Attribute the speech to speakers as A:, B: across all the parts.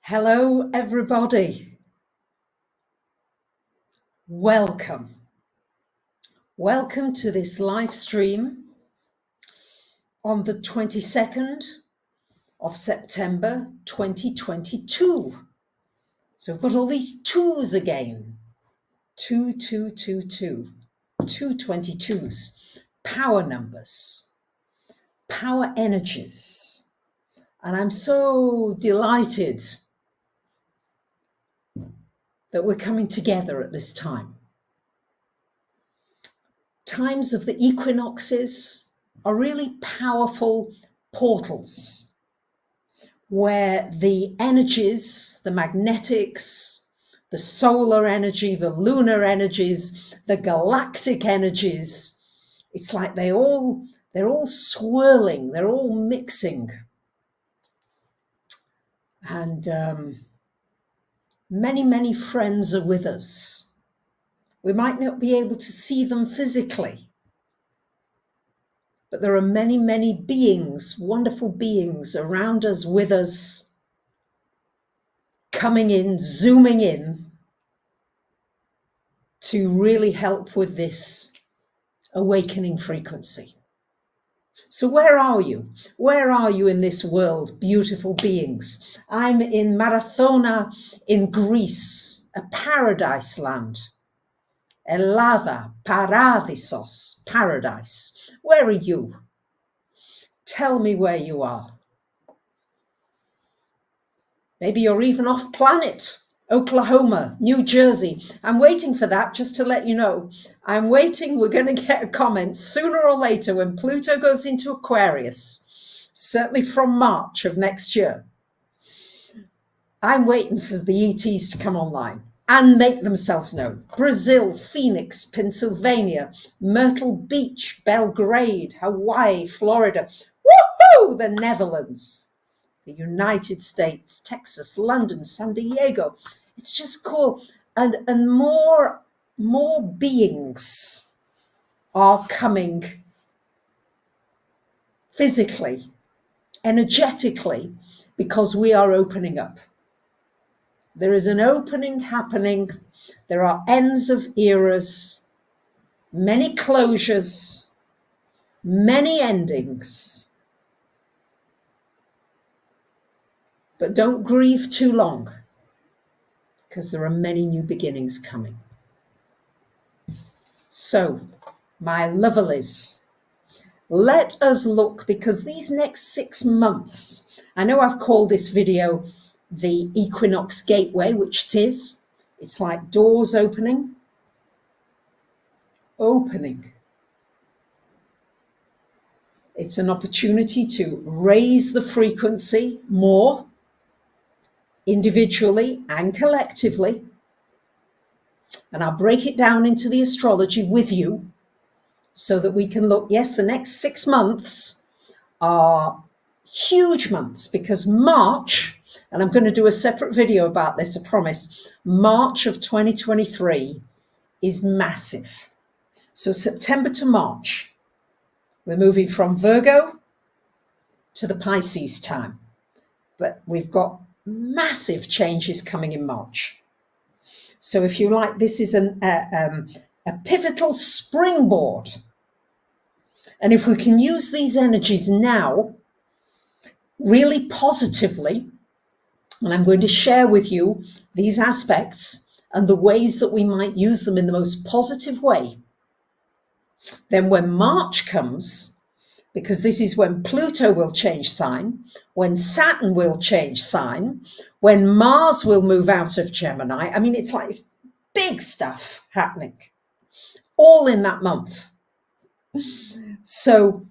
A: Hello, everybody. Welcome. Welcome to this live stream on the 22nd of September 2022. So we've got all these twos again. 2222. 222s. Power numbers. Power energies. And I'm so delighted that we're coming together at this time. Times of the equinoxes are really powerful portals where the energies, the magnetics, the solar energy, the lunar energies, the galactic energies, it's like they're all swirling, they're all mixing. And many friends are with us. We might not be able to see them physically, but there are many beings, wonderful beings around us, with us, coming in, zooming in to really help with this awakening frequency. So where are you? Where are you in this world, beautiful beings? I'm in Marathona in Greece, a paradise land. Elada, paradisos, paradise. Where are you? Tell me where you are. Maybe you're even off planet, Oklahoma, New Jersey. I'm waiting for that, just to let you know. I'm waiting. We're going to get a comment sooner or later when Pluto goes into Aquarius, certainly from March of next year. I'm waiting for the ETs to come online and make themselves known. Brazil, Phoenix, Pennsylvania, Myrtle Beach, Belgrade, Hawaii, Florida, woohoo, the Netherlands, the United States, Texas, London, San Diego. It's just cool. And more beings are coming physically, energetically, because we are opening up. There is an opening happening. There are ends of eras, many closures, many endings. But don't grieve too long, because there are many new beginnings coming. So, my lovelies, let us look, because these next 6 months, I know I've called this video the Equinox Gateway, which it is. It's like doors opening. It's an opportunity to raise the frequency more, individually and collectively. And I'll break it down into the astrology with you so that we can look. Yes, the next 6 months are huge months, because March, and I'm going to do a separate video about this, I promise, March of 2023 is massive. So September to March, we're moving from Virgo to the Pisces time. But we've got massive changes coming in March. So if you like, this is a pivotal springboard. And if we can use these energies now really positively, and I'm going to share with you these aspects and the ways that we might use them in the most positive way, then when March comes, because this is when Pluto will change sign, when Saturn will change sign, when Mars will move out of Gemini. I mean, it's like it's big stuff happening, all in that month. So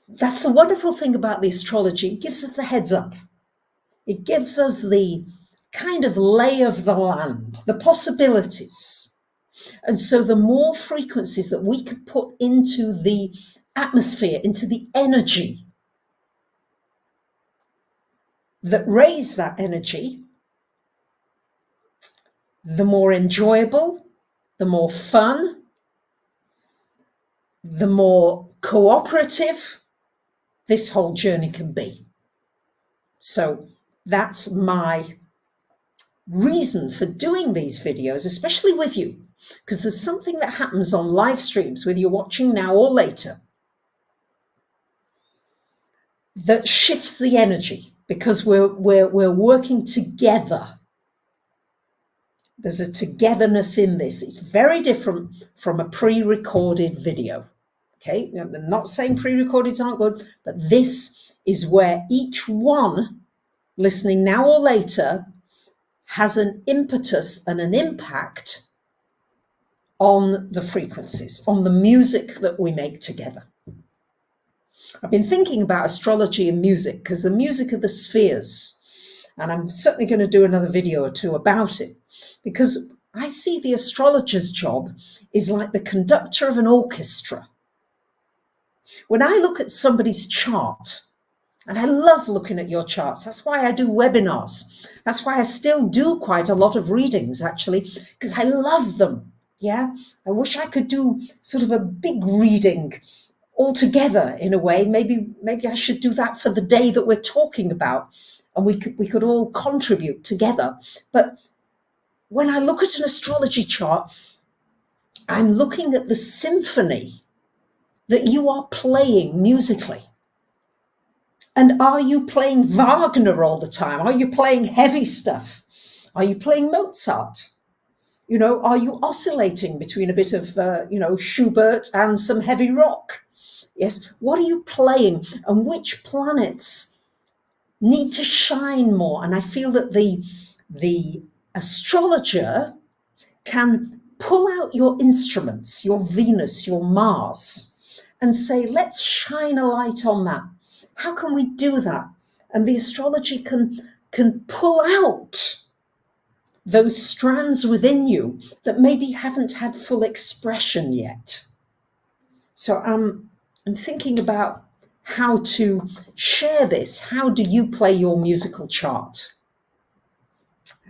A: that's the wonderful thing about the astrology. It gives us the heads up. It gives us the kind of lay of the land, the possibilities. And so the more frequencies that we can put into the atmosphere, into the energy that raise that energy, the more enjoyable, the more fun, the more cooperative this whole journey can be. So That's my reason for doing these videos, especially with you, because there's something that happens on live streams, whether you're watching now or later, that shifts the energy because we're working together. There's a togetherness in this. It's very different from a pre-recorded video. Okay, I'm not saying pre-recordeds aren't good, but this is where each one listening now or later has an impetus and an impact on the frequencies, on the music that we make together. I've been thinking about astrology and music because the music of the spheres, and I'm certainly going to do another video or two about it, because I see the astrologer's job is like the conductor of an orchestra. When I look at somebody's chart, and I love looking at your charts, that's why I do webinars. That's why I still do quite a lot of readings, actually, because I love them. Yeah, I wish I could do sort of a big reading all together in a way. Maybe I should do that for the day that we're talking about, and we could all contribute together. But when I look at an astrology chart, I'm looking at the symphony that you are playing musically. And are you playing Wagner all the time? Are you playing heavy stuff? Are you playing Mozart? You know, are you oscillating between a bit of, Schubert and some heavy rock? Yes. What are you playing? And which planets need to shine more? And I feel that the astrologer can pull out your instruments, your Venus, your Mars, and say, let's shine a light on that. How can we do that? And the astrology can pull out those strands within you that maybe haven't had full expression yet. So I'm thinking about how to share this. How do you play your musical chart?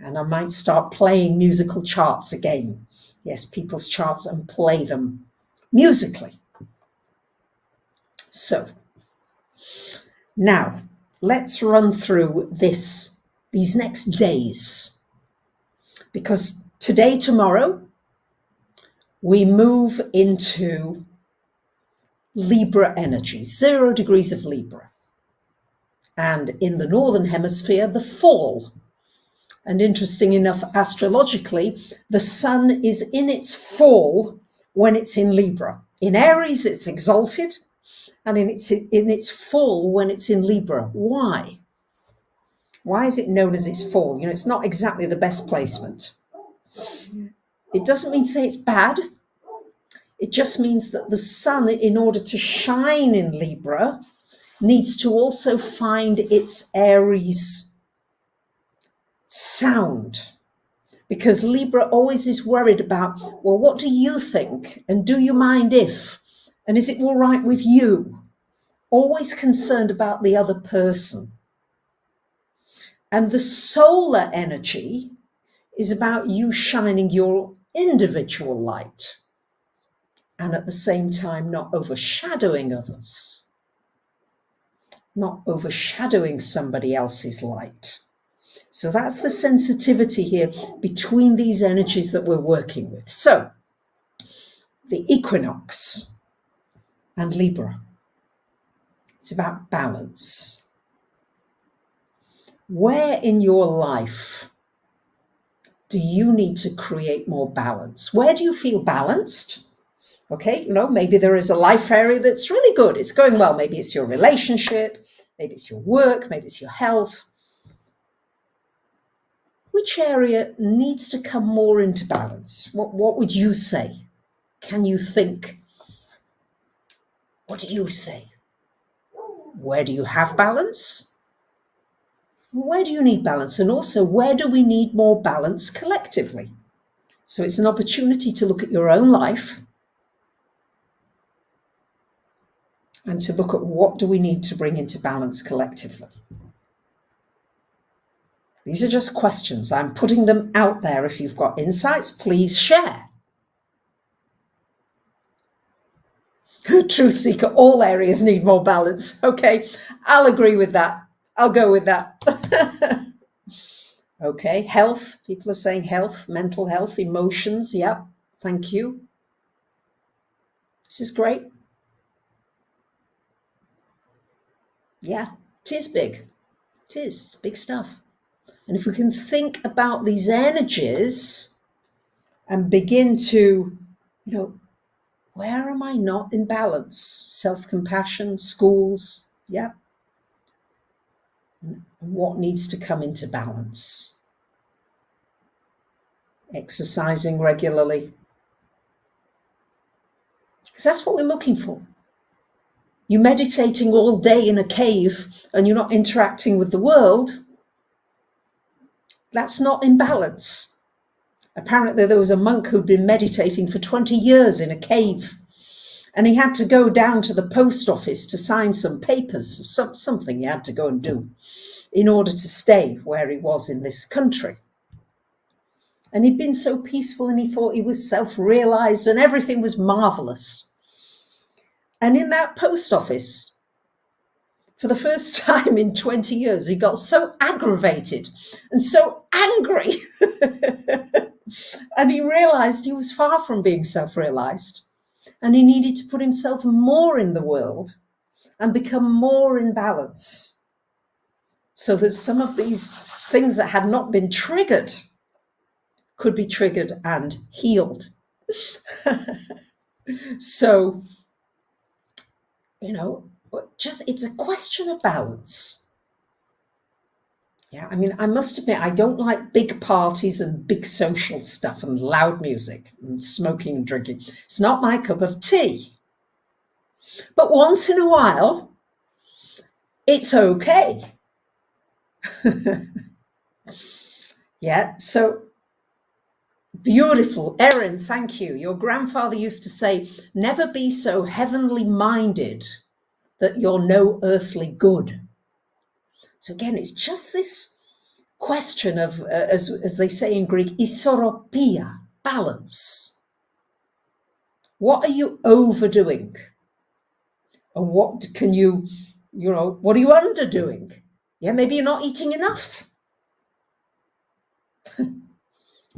A: And I might start playing musical charts again. Yes, people's charts, and play them musically. So now let's run through these next days. Because today, tomorrow, we move into Libra energy, 0 degrees of Libra. And in the Northern Hemisphere, the fall. And interesting enough, astrologically, the sun is in its fall when it's in Libra. In Aries, it's exalted, and in its fall when it's in Libra. Why? Why is it known as its fall? You know, it's not exactly the best placement. It doesn't mean to say it's bad. It just means that the sun, in order to shine in Libra, needs to also find its Aries sound. Because Libra always is worried about, well, what do you think? And do you mind if? And is it all right with you? Always concerned about the other person. And the solar energy is about you shining your individual light and at the same time not overshadowing others, not overshadowing somebody else's light. So that's the sensitivity here between these energies that we're working with. So the equinox and Libra, it's about balance. Where in your life do you need to create more balance? Where do you feel balanced? Okay, you know, maybe there is a life area that's really good. It's going well. Maybe it's your relationship, maybe it's your work, maybe it's your health. Which area needs to come more into balance? What would you say? Can you think? What do you say? Where do you have balance? Where do you need balance? And also, where do we need more balance collectively? So it's an opportunity to look at your own life and to look at what do we need to bring into balance collectively. These are just questions. I'm putting them out there. If you've got insights, please share. Truth seeker, all areas need more balance. Okay, I'll agree with that. I'll go with that. Okay, health. People are saying health, mental health, emotions. Yep, thank you. This is great. Yeah, it is big. It is. It's big stuff. And if we can think about these energies and begin to, where am I not in balance? Self-compassion, schools, yeah. And what needs to come into balance? Exercising regularly. Because that's what we're looking for. You're meditating all day in a cave and you're not interacting with the world. That's not in balance. Apparently there was a monk who'd been meditating for 20 years in a cave, and he had to go down to the post office to sign some papers, something he had to go and do in order to stay where he was in this country. And he'd been so peaceful and he thought he was self-realized and everything was marvelous. And in that post office, for the first time in 20 years, he got so aggravated and so angry. And he realized he was far from being self-realized. And he needed to put himself more in the world and become more in balance, so that some of these things that had not been triggered could be triggered and healed. So, it's a question of balance. Yeah, I mean, I must admit, I don't like big parties and big social stuff and loud music and smoking and drinking. It's not my cup of tea. But once in a while, it's okay. Yeah, so beautiful. Erin, thank you. Your grandfather used to say, never be so heavenly minded that you're no earthly good. So again, it's just this question of, as they say in Greek, isoropia, balance. What are you overdoing? And what can you, what are you underdoing? Yeah, maybe you're not eating enough.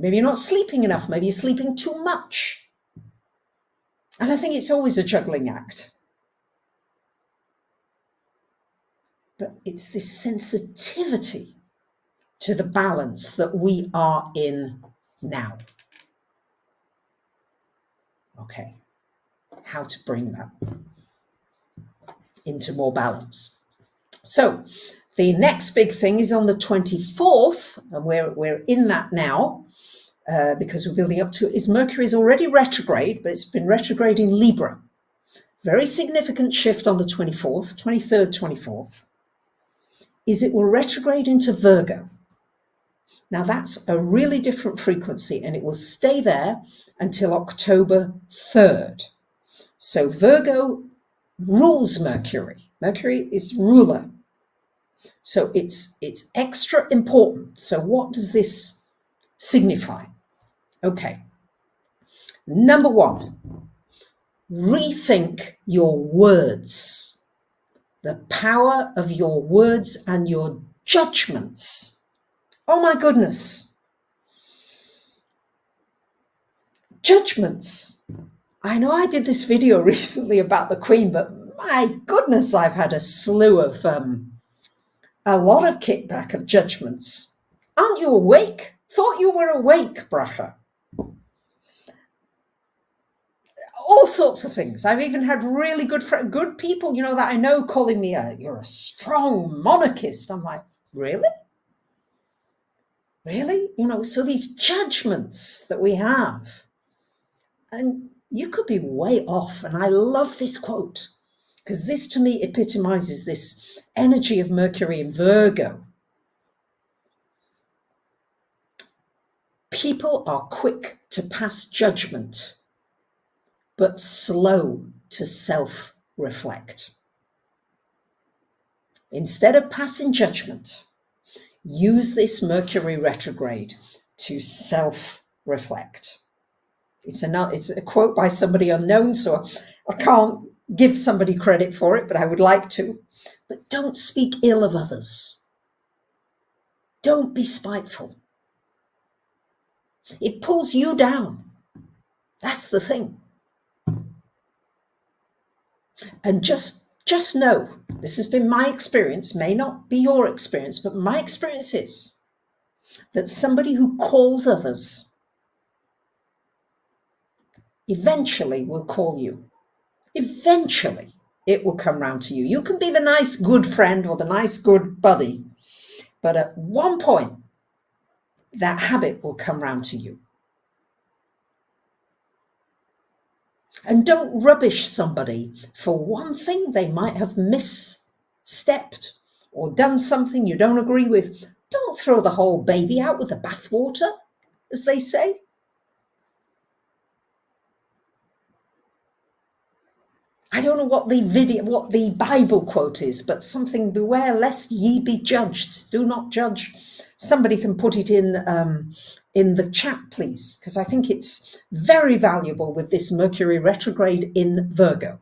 A: Maybe you're not sleeping enough. Maybe you're sleeping too much. And I think it's always a juggling act. But it's this sensitivity to the balance that we are in now. Okay, how to bring that into more balance. So the next big thing is on the 24th, and we're in that now, because we're building up to it, is Mercury is already retrograde, but it's been retrograde in Libra. Very significant shift on the 24th, 23rd, 24th, is it will retrograde into Virgo. Now that's a really different frequency, and it will stay there until October 3rd. So Virgo rules Mercury. Mercury is ruler. So it's extra important. So what does this signify? Okay. Number one, rethink your words. The power of your words and your judgments. Oh my goodness. Judgments. I know I did this video recently about the Queen, but my goodness, I've had a slew of, a lot of kickback of judgments. Aren't you awake? Thought you were awake, Bracha. All sorts of things. I've even had really good people, that I know calling me you're a strong monarchist. I'm like, really? Really? So these judgments that we have, and you could be way off. And I love this quote, because this to me epitomizes this energy of Mercury in Virgo. People are quick to pass judgment, but slow to self-reflect. Instead of passing judgment, use this Mercury retrograde to self-reflect. It's a quote by somebody unknown, so I can't give somebody credit for it, but I would like to. But don't speak ill of others. Don't be spiteful. It pulls you down. That's the thing. And just know, this has been my experience, may not be your experience, but my experience is that somebody who calls others eventually will call you. Eventually it will come round to you. You can be the nice, good friend or the nice, good buddy, but at one point, that habit will come round to you. And don't rubbish somebody for one thing they might have misstepped or done something you don't agree with. Don't throw the whole baby out with the bathwater, as they say. I don't know what the Bible quote is, but something, beware lest ye be judged. Do not judge. Somebody can put it in the chat, please, because I think it's very valuable with this Mercury retrograde in Virgo.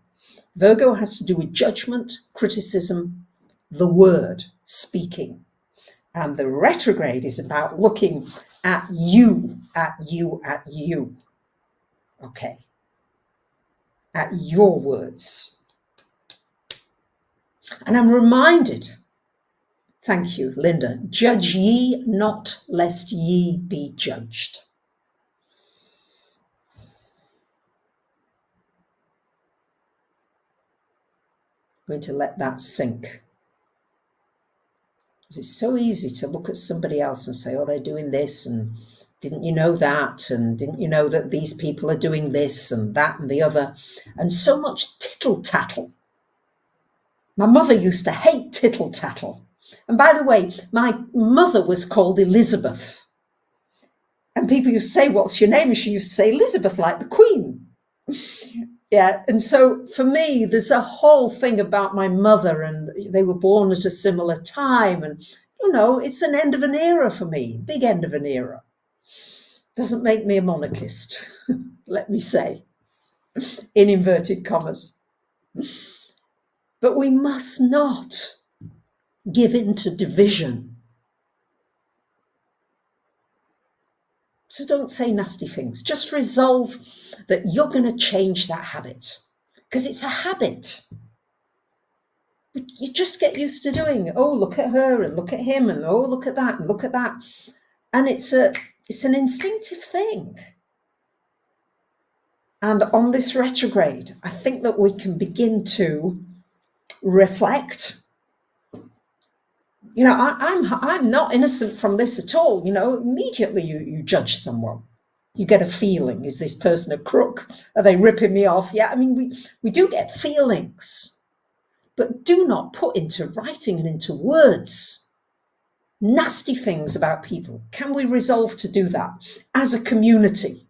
A: Virgo has to do with judgment, criticism, the word, speaking. And the retrograde is about looking at you, okay, at your words. And I'm reminded, thank you, Linda, judge ye not, lest ye be judged. I'm going to let that sink. It's so easy to look at somebody else and say, oh, they're doing this, and didn't you know that? And didn't you know that these people are doing this and that and the other? And so much tittle-tattle. My mother used to hate tittle-tattle. And by the way, my mother was called Elizabeth. And people used to say, what's your name? And she used to say, Elizabeth, like the Queen. Yeah, and so for me, there's a whole thing about my mother, and they were born at a similar time. And, you know, it's an end of an era for me, big end of an era. Doesn't make me a monarchist, let me say, in inverted commas. But we must not give in to division. So don't say nasty things. Just resolve that you're going to change that habit, because it's a habit. You just get used to doing, oh, look at her and look at him and oh, look at that and look at that. And it's an instinctive thing. And on this retrograde, I think that we can begin to reflect. You know, I'm not innocent from this at all. You know, immediately you judge someone. You get a feeling, is this person a crook? Are they ripping me off? Yeah, I mean, we do get feelings, but do not put into writing and into words nasty things about people. Can we resolve to do that as a community?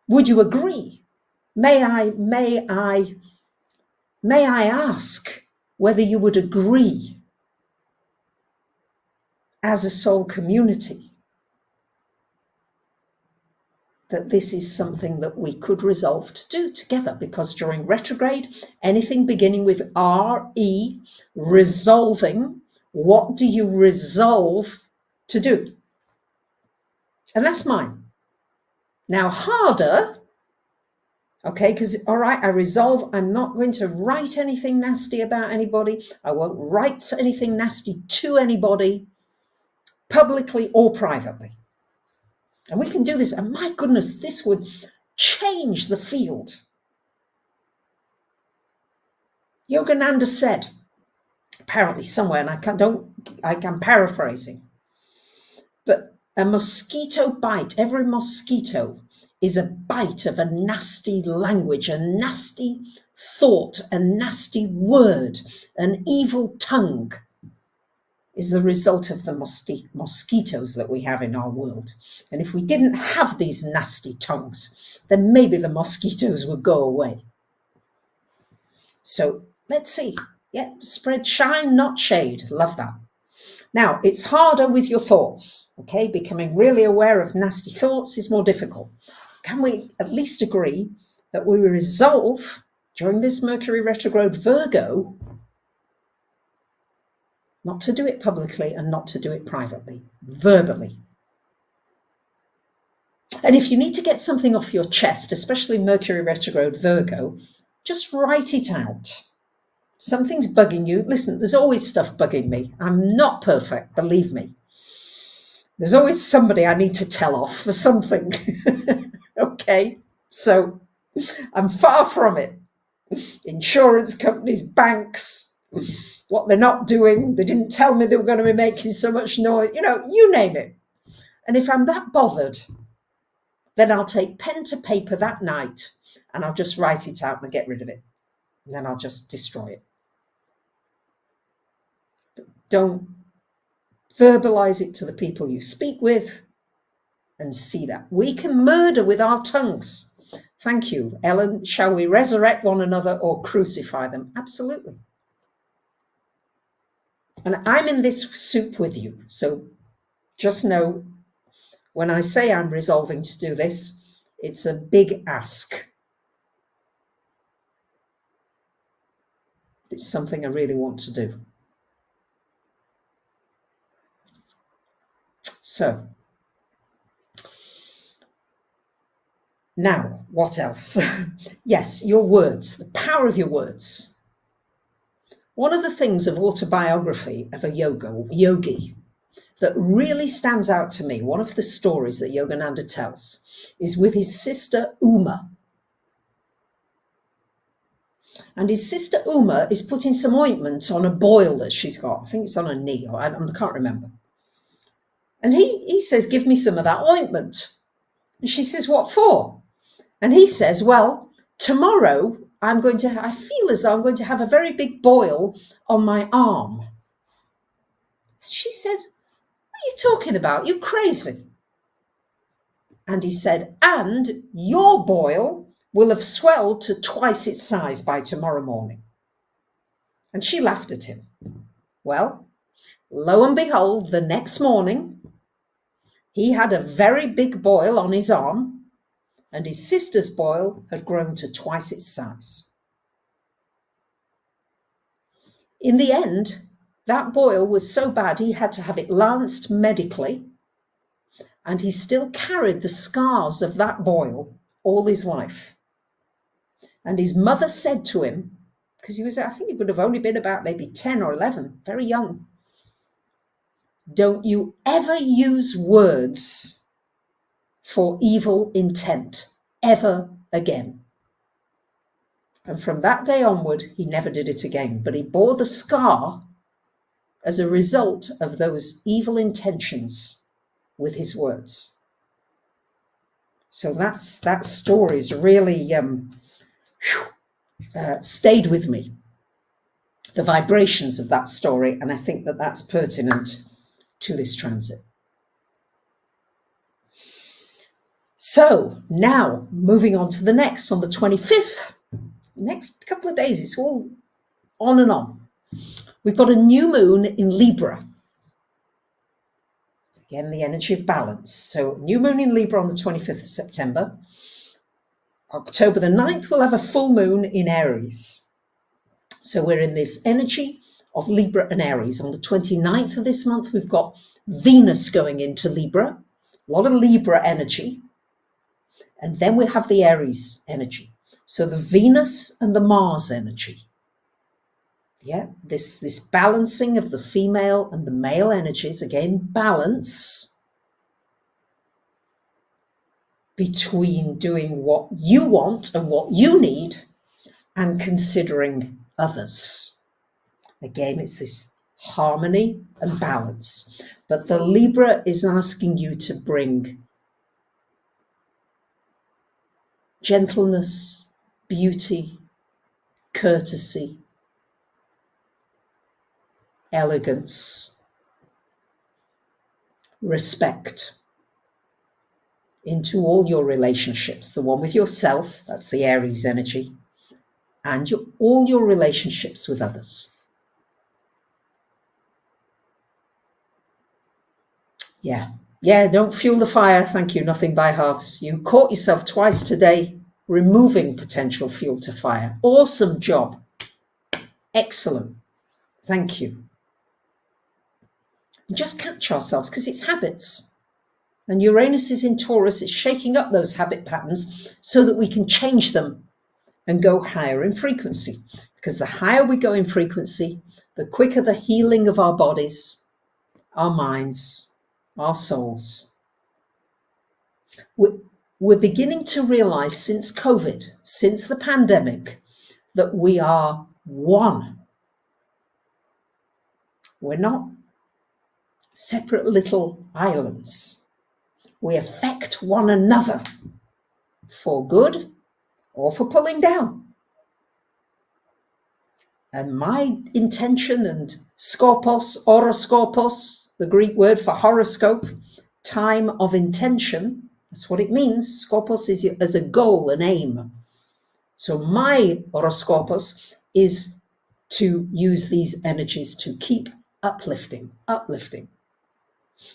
A: Would you agree? May I ask whether you would agree as a soul community that this is something that we could resolve to do together? Because during retrograde, anything beginning with R-E, resolving, what do you resolve to do? And that's mine. Now, harder, okay, because, all right, I resolve, I'm not going to write anything nasty about anybody. I won't write anything nasty to anybody, publicly or privately. And we can do this. And my goodness, this would change the field. Yogananda said, apparently somewhere, and I'm paraphrasing, but a mosquito bite, every mosquito is a bite of a nasty language, a nasty thought, a nasty word, an evil tongue is the result of the mosquitoes that we have in our world. And if we didn't have these nasty tongues, then maybe the mosquitoes would go away. So let's see. Yeah, spread shine, not shade. Love that. Now, it's harder with your thoughts, okay? Becoming really aware of nasty thoughts is more difficult. Can we at least agree that we resolve during this Mercury retrograde Virgo not to do it publicly and not to do it privately, verbally. And if you need to get something off your chest, especially Mercury retrograde Virgo, just write it out. Something's bugging you. Listen, there's always stuff bugging me. I'm not perfect, believe me. There's always somebody I need to tell off for something. Okay, so I'm far from it. Insurance companies, banks, what they're not doing. They didn't tell me they were going to be making so much noise. You name it. And if I'm that bothered, then I'll take pen to paper that night and I'll just write it out and get rid of it. And then I'll just destroy it. But don't verbalize it to the people you speak with and see that. We can murder with our tongues. Thank you, Ellen. Shall we resurrect one another or crucify them? Absolutely. And I'm in this soup with you. So just know, when I say I'm resolving to do this, it's a big ask. It's something I really want to do. So, now, what else? Yes, your words, the power of your words. One of the things of autobiography of a yogi that really stands out to me, one of the stories that Yogananda tells, is with his sister Uma. And his sister Uma is putting some ointment on a boil that she's got. I think it's on her knee, or I can't remember. And he says, give me some of that ointment. And she says, what for? And he says, well, tomorrow I feel as though I'm going to have a very big boil on my arm. And she said, what are you talking about? You're crazy. And he said, and your boil will have swelled to twice its size by tomorrow morning. And she laughed at him. Well, lo and behold, the next morning, he had a very big boil on his arm, and his sister's boil had grown to twice its size. In the end, that boil was so bad he had to have it lanced medically, and he still carried the scars of that boil all his life. And his mother said to him, because I think he would have only been about maybe 10 or 11, very young, don't you ever use words for evil intent, ever again. And from that day onward, he never did it again, but he bore the scar as a result of those evil intentions with his words. So that story's really stayed with me, the vibrations of that story, and I think that that's pertinent to this transit. So now moving on to the next, on the 25th, next couple of days, it's all on and on. We've got a new moon in Libra. Again, the energy of balance. So new moon in Libra on the 25th of September. October the 9th, we'll have a full moon in Aries. So we're in this energy of Libra and Aries. On the 29th of this month, we've got Venus going into Libra, a lot of Libra energy. And then we'll have the Aries energy. So the Venus and the Mars energy. Yeah, this balancing of the female and the male energies, again, balance between doing what you want and what you need and considering others. Again, it's this harmony and balance. But the Libra is asking you to bring gentleness, beauty, courtesy, elegance, respect into all your relationships. The one with yourself, that's the Aries energy, and all your relationships with others. Yeah, don't fuel the fire. Thank you. Nothing by halves. You caught yourself twice today removing potential fuel to fire. Awesome job. Excellent. Thank you. and just catch ourselves, because it's habits. And Uranus is in Taurus, it's shaking up those habit patterns so that we can change them and go higher in frequency. Because the higher we go in frequency, the quicker the healing of our bodies, our minds, our souls. We're beginning to realize since COVID, since the pandemic, that we are one. We're not separate little islands. We affect one another for good or for pulling down. And my intention, and skopos, horoskopos, the Greek word for horoscope, time of intention, that's what it means. Skopos is as a goal, an aim. So my horoskopos is to use these energies to keep uplifting.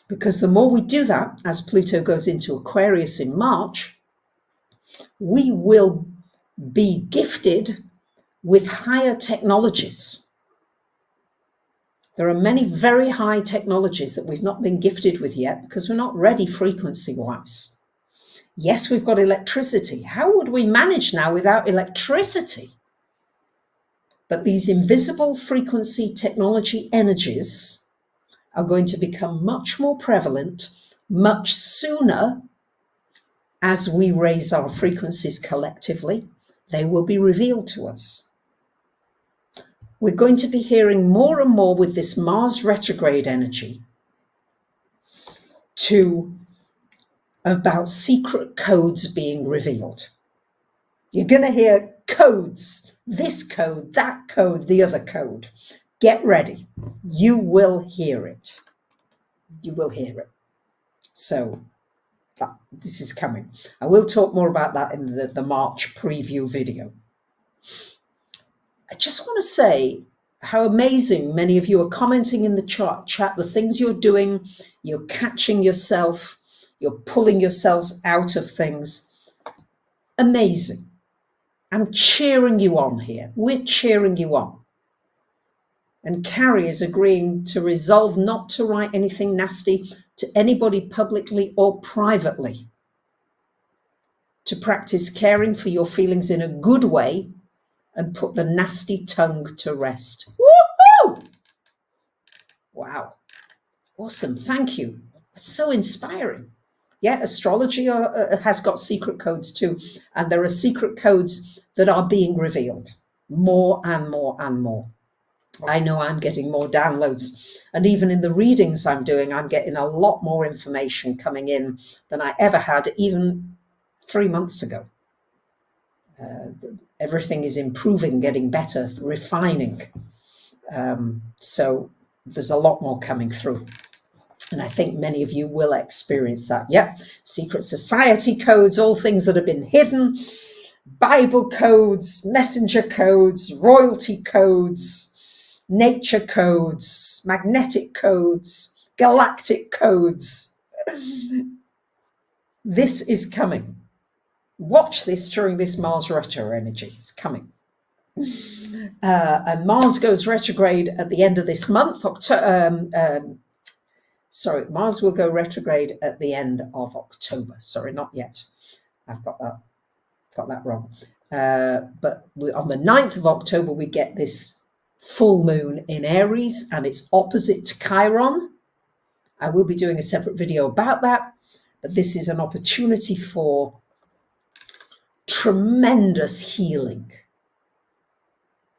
A: Because the more we do that, as Pluto goes into Aquarius in March, we will be gifted with higher technologies. There are many very high technologies that we've not been gifted with yet because we're not ready frequency-wise. Yes, we've got electricity. How would we manage now without electricity? But these invisible frequency technology energies are going to become much more prevalent, much sooner as we raise our frequencies collectively. They will be revealed to us. We're going to be hearing more and more with this Mars retrograde energy about secret codes being revealed. You're going to hear codes, this code, that code, the other code. Get ready. You will hear it. You will hear it. So this is coming. I will talk more about that in the March preview video. I just want to say how amazing many of you are commenting in the chat, the things you're doing, you're catching yourself, you're pulling yourselves out of things. Amazing. I'm cheering you on here. We're cheering you on. And Carrie is agreeing to resolve not to write anything nasty to anybody publicly or privately. To practice caring for your feelings in a good way and put the nasty tongue to rest. Woohoo! Wow. Awesome. Thank you. It's so inspiring. Yeah, astrology has got secret codes too. And there are secret codes that are being revealed more and more and more. I know I'm getting more downloads. And even in the readings I'm doing, I'm getting a lot more information coming in than I ever had even 3 months ago. Everything is improving, getting better, refining. So there's a lot more coming through. And I think many of you will experience that. Yep, secret society codes, all things that have been hidden, Bible codes, messenger codes, royalty codes, nature codes, magnetic codes, galactic codes. This is coming. Watch this during this Mars retro energy. It's coming. And Mars goes retrograde at the end of this month. Mars will go retrograde at the end of October. Sorry, not yet. I've got that wrong. But on the 9th of October, we get this full moon in Aries, and it's opposite to Chiron. I will be doing a separate video about that. But this is an opportunity for tremendous healing.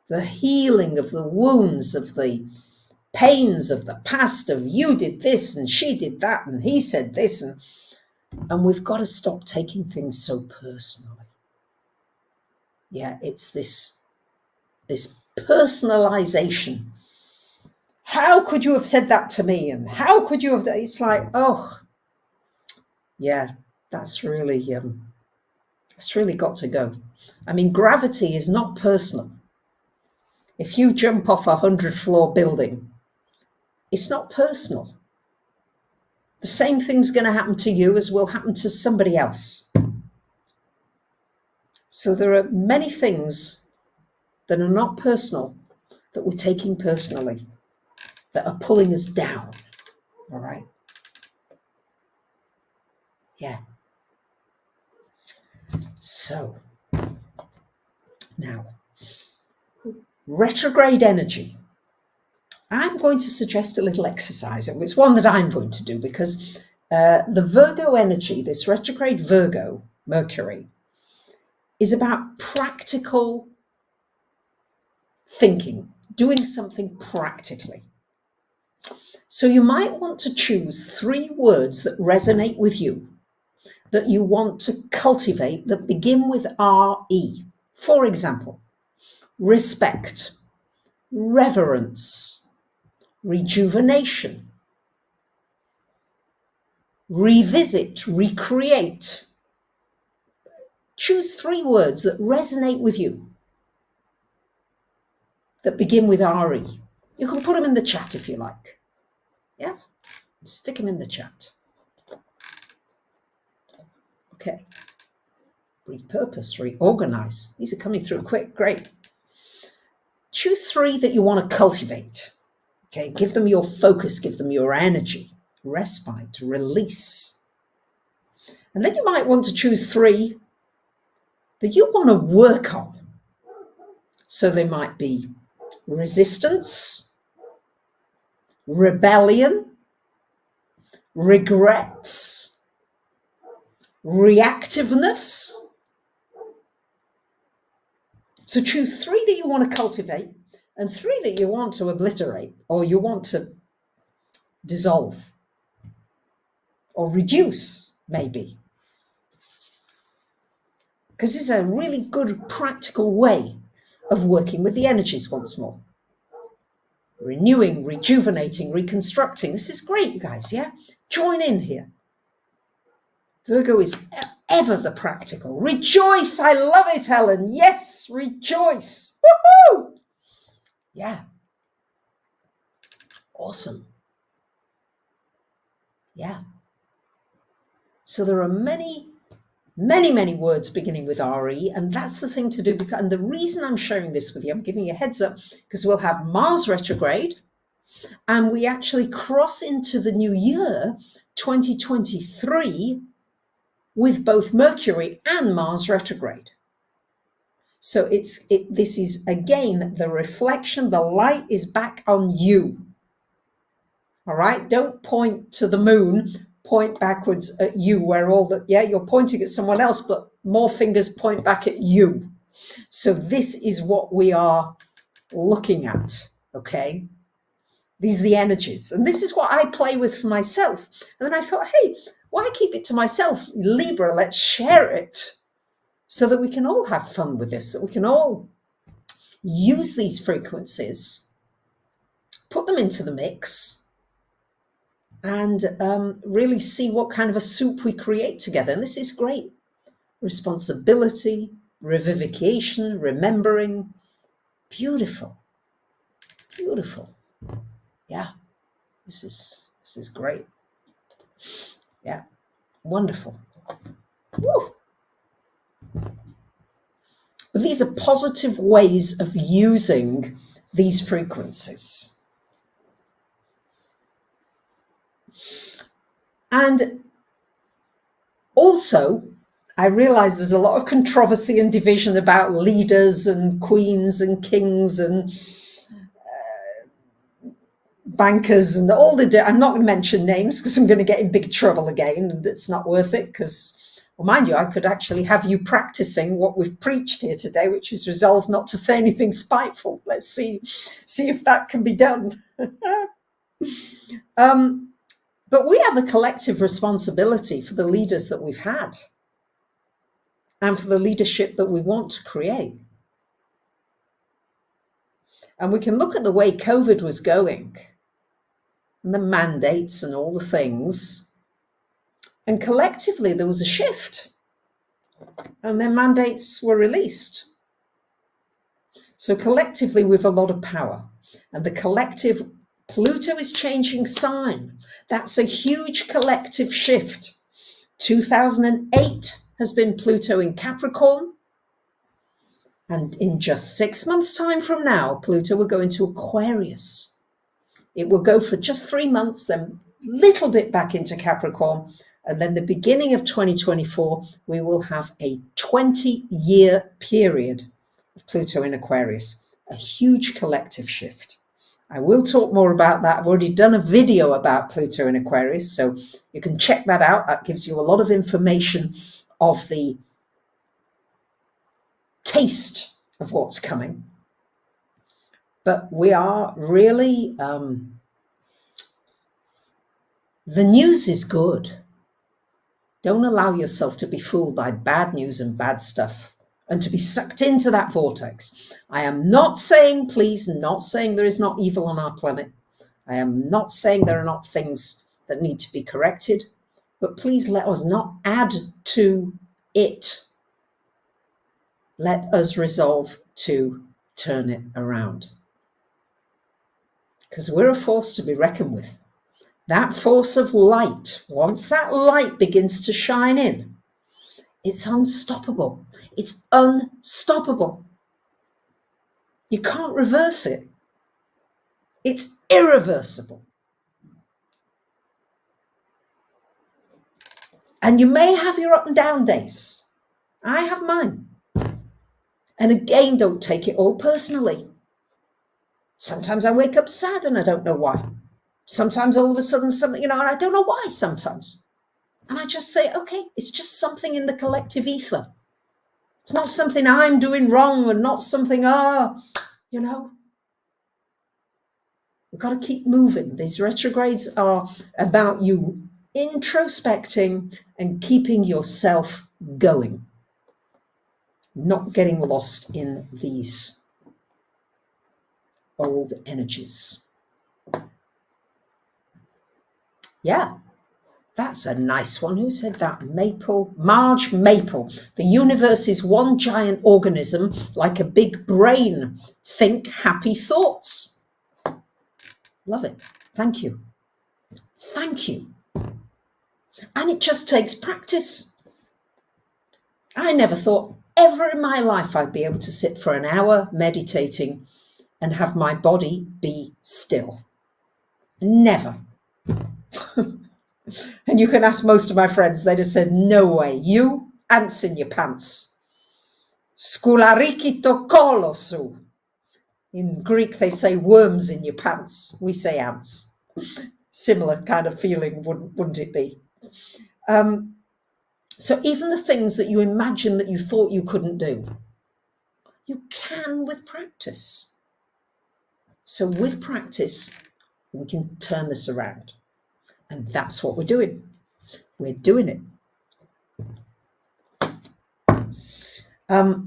A: The healing of the wounds, of the pains of the past, of you did this and she did that and he said this. And we've got to stop taking things so personally. Yeah, it's this personalization. How could you have said that to me? And how could you have done? It's like, oh, yeah, that's really got to go. I mean, gravity is not personal. If you jump off a 100-floor building, it's not personal. The same thing's going to happen to you as will happen to somebody else. So there are many things that are not personal that we're taking personally, that are pulling us down. All right. Yeah. So now, retrograde energy. I'm going to suggest a little exercise. It's one that I'm going to do because the Virgo energy, this retrograde Virgo, Mercury, is about practical thinking, doing something practically. So you might want to choose 3 words that resonate with you, that you want to cultivate, that begin with RE. For example, respect, reverence, rejuvenation, revisit, recreate. Choose 3 words that resonate with you, that begin with RE. You can put them in the chat if you like. Yeah, stick them in the chat. Okay. Repurpose, reorganize. These are coming through quick. Great. Choose 3 that you want to cultivate. Okay, give them your focus, give them your energy, respite, release. And then you might want to choose 3 that you want to work on. So they might be resistance, rebellion, regrets, reactiveness. So choose 3 that you want to cultivate and 3 that you want to obliterate or you want to dissolve or reduce, maybe. Because it's a really good practical way of working with the energies once more. Renewing, rejuvenating, reconstructing. This is great, you guys, yeah? Join in here. Virgo is ever the practical. Rejoice, I love it, Helen. Yes, rejoice. Woohoo! Yeah. Awesome. Yeah. So there are many words beginning with RE, and that's the thing to do. And the reason I'm sharing this with you, I'm giving you a heads up, because we'll have Mars retrograde, and we actually cross into the new year, 2023, with both Mercury and Mars retrograde. So this is, again, the reflection, the light is back on you. All right, don't point to the moon, point backwards at you, where you're pointing at someone else, but more fingers point back at you. So this is what we are looking at, okay? These are the energies. And this is what I play with for myself. And then I thought, hey, why keep it to myself? Libra, let's share it so that we can all have fun with this, that we can all use these frequencies, put them into the mix, and really see what kind of a soup we create together. And this is great. Responsibility, revivification, remembering. Beautiful. Beautiful. Yeah. This is great. Yeah. Wonderful. Woo. But these are positive ways of using these frequencies. And also, I realize there's a lot of controversy and division about leaders and queens and kings and bankers and all I'm not going to mention names because I'm going to get in big trouble again, and it's not worth it because, well, mind you, I could actually have you practicing what we've preached here today, which is resolve not to say anything spiteful. Let's see if that can be done. But we have a collective responsibility for the leaders that we've had and for the leadership that we want to create. And we can look at the way COVID was going and the mandates and all the things. And collectively, there was a shift. And then mandates were released. So collectively, we have a lot of power. And the collective, Pluto is changing sign. That's a huge collective shift. 2008 has been Pluto in Capricorn. And in just 6 months' time from now, Pluto will go into Aquarius. It will go for just 3 months, then little bit back into Capricorn, and then the beginning of 2024, we will have a 20-year period of Pluto in Aquarius, a huge collective shift. I will talk more about that. I've already done a video about Pluto in Aquarius, so you can check that out. That gives you a lot of information of the taste of what's coming. But we are really, the news is good. Don't allow yourself to be fooled by bad news and bad stuff and to be sucked into that vortex. I am not saying, please, not saying there is not evil on our planet. I am not saying there are not things that need to be corrected, but please let us not add to it. Let us resolve to turn it around. Because we're a force to be reckoned with. That force of light, once that light begins to shine in, it's unstoppable. It's unstoppable. You can't reverse it. It's irreversible. And you may have your up and down days. I have mine. And again, don't take it all personally. Sometimes I wake up sad and I don't know why. Sometimes all of a sudden something, and I don't know why sometimes. And I just say, okay, it's just something in the collective ether. It's not something I'm doing wrong and not something, we've got to keep moving. These retrogrades are about you introspecting and keeping yourself going, not getting lost in these old energies. Yeah, that's a nice one. Who said that? Maple, Marge Maple. The universe is one giant organism, like a big brain. Think happy thoughts. Love it. Thank you. Thank you. And it just takes practice. I never thought ever in my life I'd be able to sit for an hour meditating and have my body be still. Never. And you can ask most of my friends, they'd have said, no way, you, ants in your pants. Skoulariki to kolosu. In Greek, they say worms in your pants. We say ants. Similar kind of feeling, wouldn't it be? So even the things that you imagine that you thought you couldn't do, you can with practice. So with practice, we can turn this around. And that's what we're doing. We're doing it. I've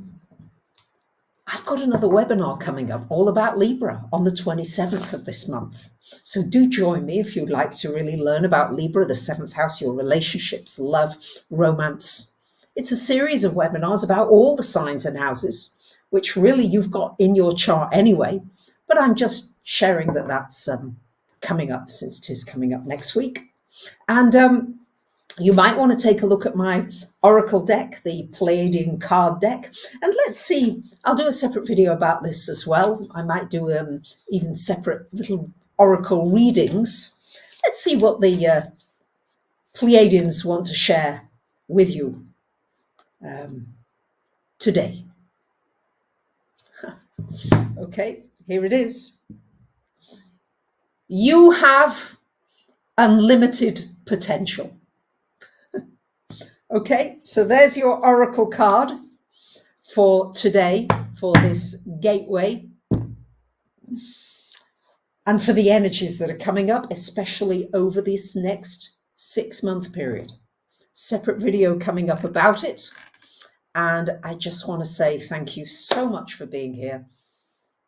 A: got another webinar coming up all about Libra on the 27th of this month. So do join me if you'd like to really learn about Libra, the 7th house, your relationships, love, romance. It's a series of webinars about all the signs and houses, which really you've got in your chart anyway. But I'm just sharing that that's coming up, since it is coming up next week. And you might want to take a look at my Oracle deck, the Pleiadian card deck. And let's see, I'll do a separate video about this as well. I might do even separate little Oracle readings. Let's see what the Pleiadians want to share with you today. Okay, here it is. You have unlimited potential. Okay, so there's your Oracle card for today, for this gateway, and for the energies that are coming up, especially over this next 6-month period. Separate video coming up about it. And I just want to say thank you so much for being here.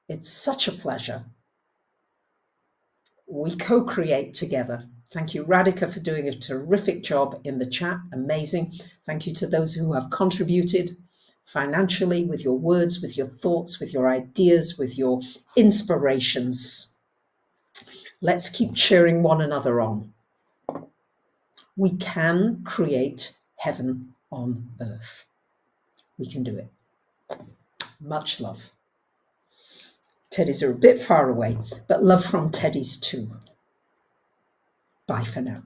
A: It's such a pleasure. We co-create together. Thank you, Radhika, for doing a terrific job in the chat. Amazing. Thank you to those who have contributed financially with your words, with your thoughts, with your ideas, with your inspirations. Let's keep cheering one another on. We can create heaven on earth. We can do it. Much love. Teddies are a bit far away, but love from Teddies too. Bye for now.